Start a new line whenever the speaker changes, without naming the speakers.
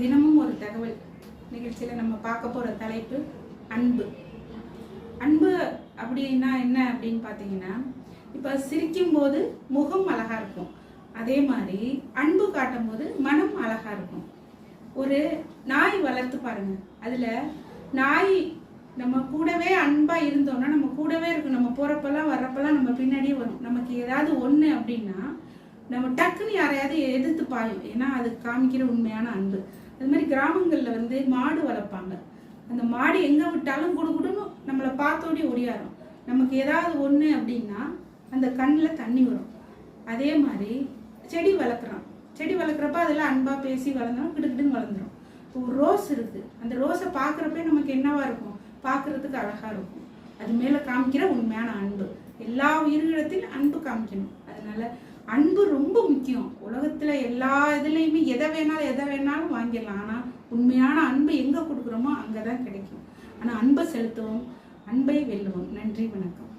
தினமும் ஒரு தகவல் நிகழ்ச்சியில் நம்ம பார்க்க போகிற தலைப்பு அன்பு. அன்பு அப்படின்னா என்ன அப்படின்னு பார்த்தீங்கன்னா, இப்போ சிரிக்கும்போது முகம் அழகாக இருக்கும், அதே மாதிரி அன்பு காட்டும் போது மனம் அழகாக இருக்கும். ஒரு நாய் வளர்த்து பாருங்க, அதில் நாய் நம்ம கூடவே அன்பாக இருந்தோம்னா நம்ம கூடவே இருக்கும். நம்ம போகிறப்பெல்லாம் வர்றப்பெல்லாம் நம்ம பின்னாடியே வரும். நமக்கு ஏதாவது ஒன்று அப்படின்னா நம்ம டக்குன்னு யாரையாவது எதிர்த்து பாயும், ஏன்னா அது காமிக்கிற உண்மையான அன்பு. அது மாதிரி கிராமங்களில் மாடு வளர்ப்பாங்க. அந்த மாடு எங்கே விட்டாலும் குடுகுடுன்னு நம்மளை பார்த்தோடி ஓடியாரும். நமக்கு ஏதாவது ஒன்று அப்படின்னா அந்த கண்ணில் தண்ணி வரும். அதே மாதிரி செடி வளர்க்குறோம். செடி வளர்க்குறப்ப அதெல்லாம் அன்பாக பேசி வளர்ந்தோம், கிடுக்கிட்டுன்னு வளர்ந்துடும். இப்போ ஒரு ரோஸ் இருக்குது, அந்த ரோஸை பார்க்குறப்ப நமக்கு என்னவா இருக்கும், பார்க்குறதுக்கு அழகாக இருக்கும். அது மேலே காமிக்கிற உண்மையான அன்பு. எல்லா உயிரினத்திலும் அன்பு காமிக்கணும். அதனால அன்பு ரொம்ப முக்கியம். உலகத்தில் எல்லா இதுலேயுமே எதை வேணாலும் வாங்கிடலாம். ஆனால் உண்மையான அன்பு எங்கே கொடுக்குறோமோ அங்கே தான் கிடைக்கும். ஆனால் அன்பை செலுத்துவோம், அன்பை வெல்லுவோம். நன்றி, வணக்கம்.